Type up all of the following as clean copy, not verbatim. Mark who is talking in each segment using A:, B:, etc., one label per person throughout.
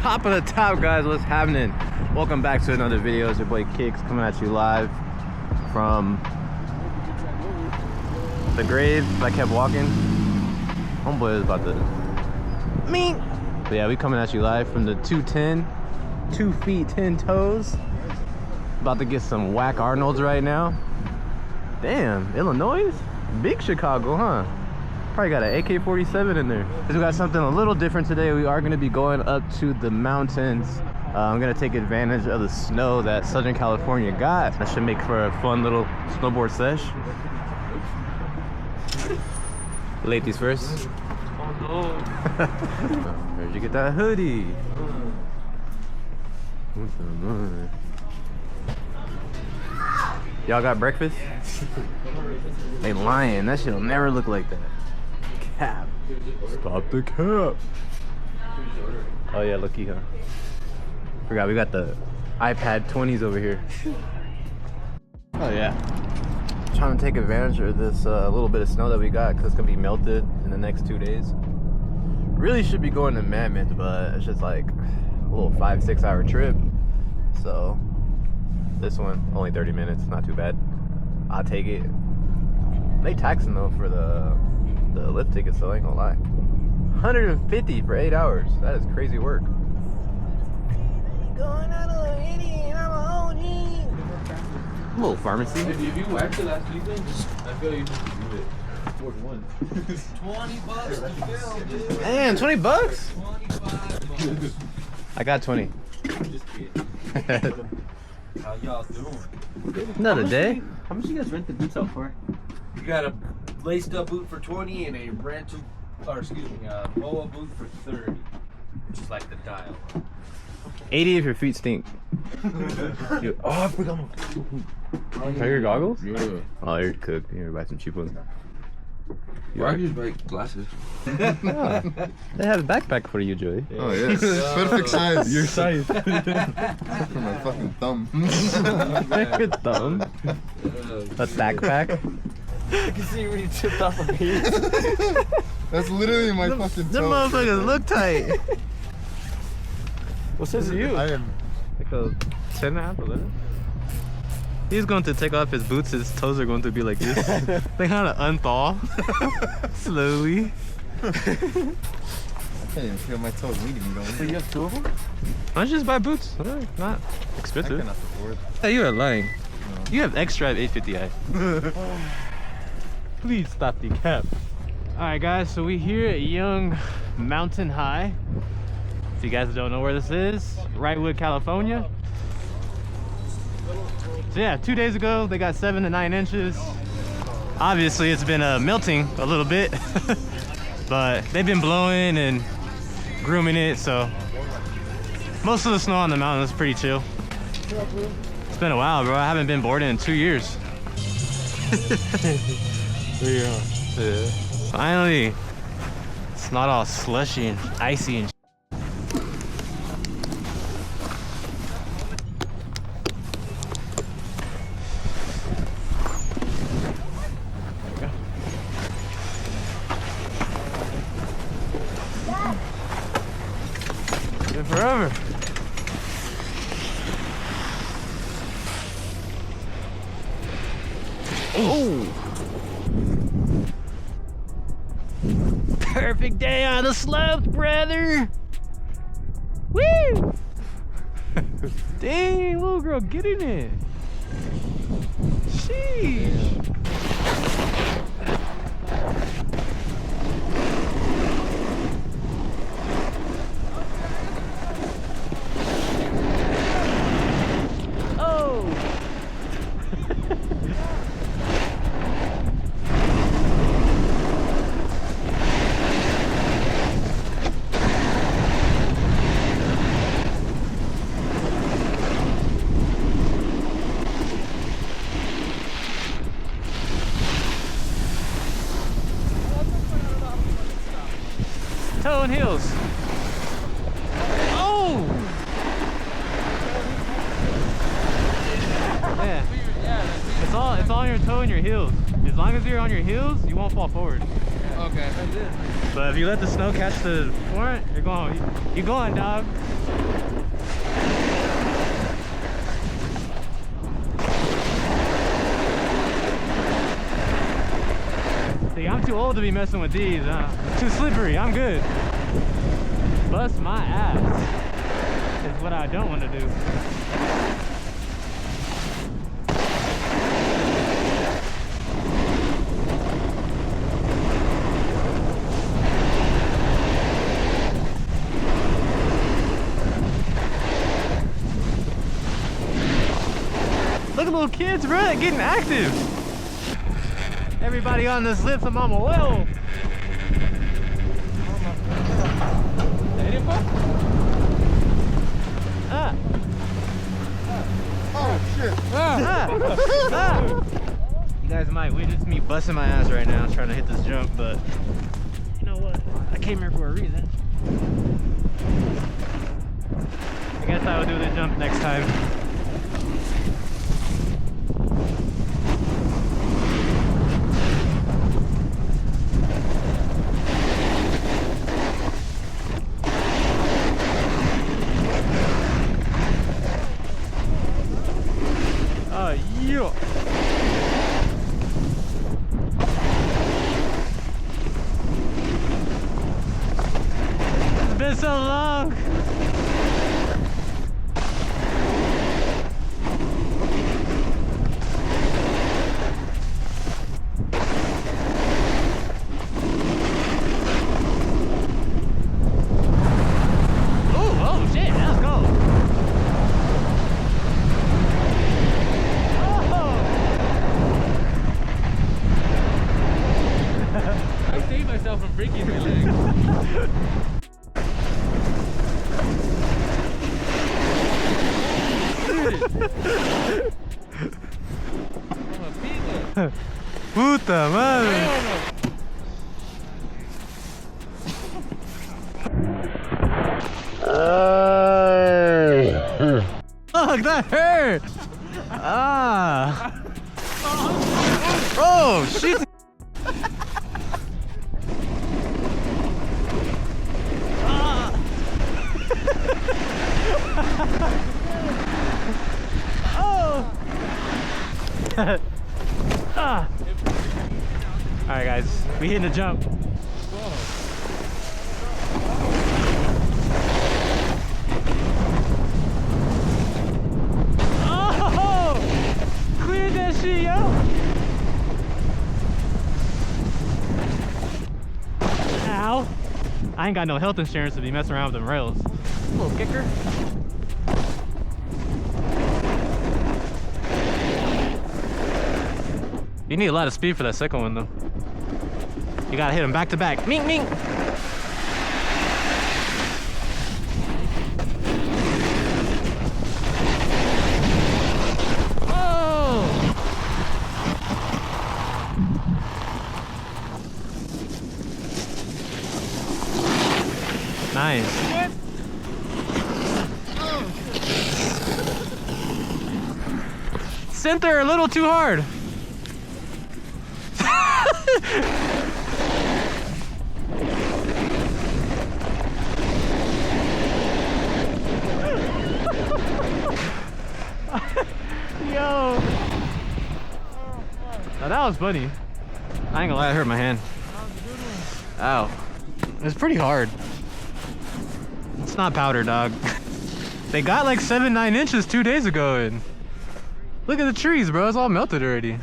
A: Top of the top, guys, what's happening? Welcome back to another video. It's your boy Kiicks coming at you live from the grave. I kept walking. Homeboy is about to but yeah, we coming at you live from the 210, 2 feet 10 toes. About to get some whack Arnolds right now. Damn, Illinois, big Chicago, huh? Probably got an AK-47 in there. We got something a little different today. We are going to be going up to the mountains. I'm going to take advantage of the snow that Southern California got. That should make for a fun little snowboard sesh. Ladies first.
B: Oh no.
A: Where'd you get that hoodie? Y'all got breakfast? They lying. That shit'll never look like that. Cap. Stop the cap. Oh yeah, looky, huh? Forgot we got the iPad 20s over here. Oh yeah. Trying to take advantage of this little bit of snow that we got because it's gonna be melted in the next 2 days. Really should be going to Mammoth, but it's just like a little 5-6 hour trip. So this one only 30 minutes, not too bad. I'll take it. They taxing though for the lift tickets, so I ain't gonna lie. 150 for 8 hours. That is crazy work. Going out of the idiot, I'm a OG. Little pharmacy.
B: If you whacked the last weekend, I feel you should do it. 4-1. $20 to film, dude.
A: Man, 20 bucks?
B: 25
A: I got 20.
B: Just kidding. How y'all doing?
A: Another day.
C: How much you guys rent the boots out for?
B: You got a laced up boot for 20 and a rental, or excuse me, a BOA boot for 30, which is like the dial.
A: 80 if your feet stink. Oh, I forgot my. Are your goggles?
D: Yeah.
A: Oh, you're cooked. You're buy some cheap ones.
D: I just buy glasses.
A: Yeah. They have a backpack for you, Joey.
D: Oh yeah, perfect size.
A: Your size.
D: For my fucking thumb.
A: Your thumb. A backpack.
C: I can see when you chipped off a piece.
D: That's literally my fucking
A: Them
D: toe.
A: motherfuckers look tight.
C: What size are you?
D: I am.
A: Like a 10 and a half, 11. He's going to take off his boots. His toes are going to be like this. They kind of unthaw slowly.
D: I can't even feel my toes leading going.
C: So you have 2 of them?
A: Why don't you just buy boots? Not
D: I
A: expensive.
D: cannot afford.
A: Hey, you are lying. You have extra 850i. Please stop the cap. Alright guys, so we here at Young Mountain High. If you guys don't know where this is, Wrightwood, California. So yeah, 2 days ago they got 7 to 9 inches. Obviously it's been melting a little bit, but they've been blowing and grooming it, so most of the snow on the mountain is pretty chill. It's been a while, bro. I haven't been boarding in 2 years. Yeah. Finally, it's not all slushy and icy and forever. Oh! Perfect day on the slopes, brother! Woo! Dang, little girl, get in it! Sheesh! Toe and heels. Oh! Yeah. It's all on your toe and your heels. As long as you're on your heels, you won't fall forward.
B: Okay.
A: But if you let the snow catch the front, you're going, dog. See, I'm too old to be messing with these. Too slippery. I'm good. Bust my ass is what I don't want to do. Look at little kids, bro, getting active. Everybody on this lip, I'm on my oil.
D: Oh shit!
A: You guys might witness me busting my ass right now trying to hit this jump, but you know what? I came here for a reason. I guess I will do the jump next time. Yeah. It's been so long. Oh shit, let's go.
C: I saved myself from breaking my leg.
A: Puta madre. Fuck, that hurt. Ah. Oh shit. Oh. Ah. All right, guys, we hitting the jump. Oh, clear that shit, yo. Ow. I ain't got no health insurance to be messing around with them rails. Little kicker. You need a lot of speed for that second one, though. You gotta hit them back to back. Mink, mink. Oh! Nice. Center a little too hard. Yo. Now that was funny. I ain't gonna lie, it hurt my hand. Ow. It's pretty hard. It's not powder, dog. They got like 7-9 inches 2 days ago, and look at the trees, bro. It's all melted already.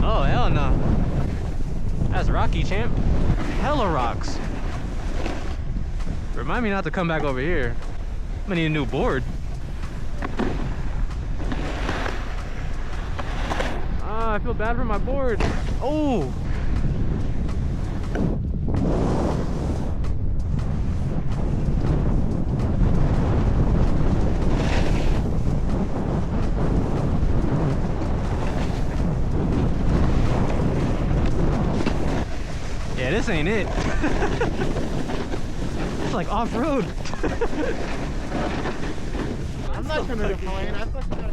A: Oh, hell no. That's rocky, champ. Hella rocks. Remind me not to come back over here. I'm gonna need a new board. I feel bad for my board. Oh! Yeah, this ain't it. It's like off-road.
D: thought you were a plane. I thought you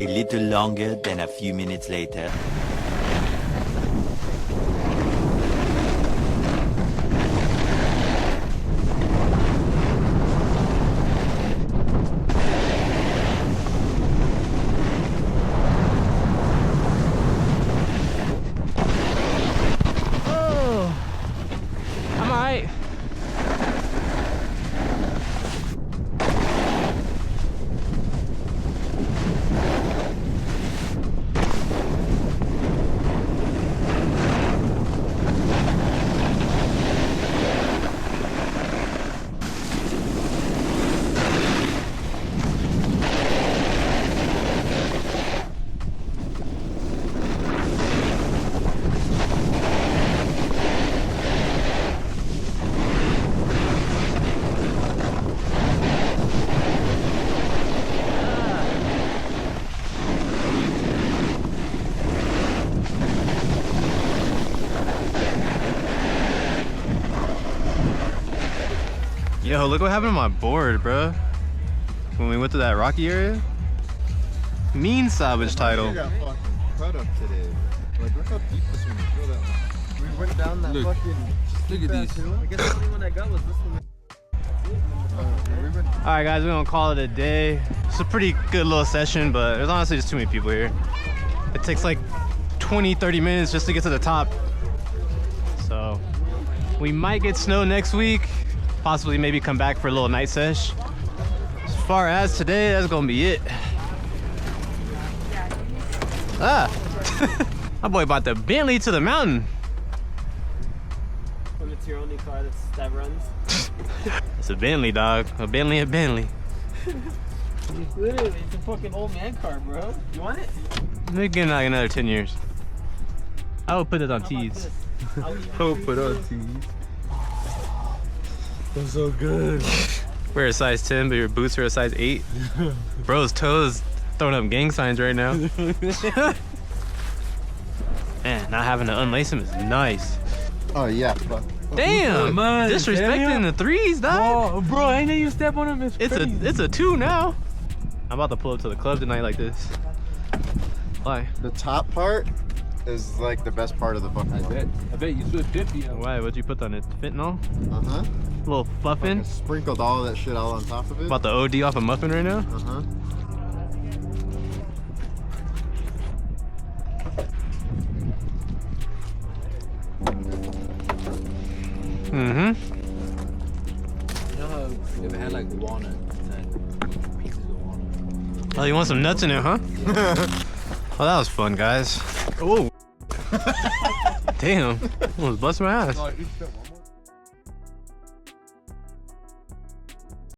E: A little longer than a few minutes later.
A: I'm alright. Yo, look what happened to my board, bro. When we went to that rocky area. Mean salvage title.
D: got fucking cut up today. Like, look how deep this one is. Feel that one. We went down that
C: Look.
D: fucking.
C: Look at these.
B: I guess the only one I got was this one.
A: Alright guys, we're gonna call it a day. It's a pretty good little session, but there's honestly just too many people here. It takes like 20-30 minutes just to get to the top. So we might get snow next week. Possibly maybe come back for a little night sesh. As far as today, that's gonna be it. Ah! My boy bought the Bentley to the mountain.
B: When it's your only car that runs.
A: It's a Bentley, dog. A Bentley, a Bentley.
B: Literally, it's a fucking old man car, bro. You want it?
A: Maybe get like another 10 years. I would put it on
B: How about
A: T's.
B: this?
D: Oh, put on tees. That's so good.
A: We're a size 10, but your boots are a size 8. Bro's toes throwing up gang signs right now. Man, not having to unlace them is nice.
D: Oh, yeah. Fuck.
A: Damn!
C: Man,
A: Disrespecting
C: damn.
A: the threes, dog.
C: Oh, bro, ain't that you step on him?
A: It's a 2 now. I'm about to pull up to the club tonight like this. Why?
D: The top part is like the best part of the fucking car.
C: I bet you split 50.
A: Why? What'd you put on it? Fentanyl?
D: Uh-huh.
A: A little fluffing?
D: Fucking sprinkled all of that shit all on top of it.
A: About the OD off a muffin right now?
D: Uh-huh.
A: Mm-hmm.
C: You know how if it had like walnut, like pieces of walnut.
A: Oh, you want some nuts in it, huh? Oh, that was fun, guys. Oh. Damn. Almost busted my ass.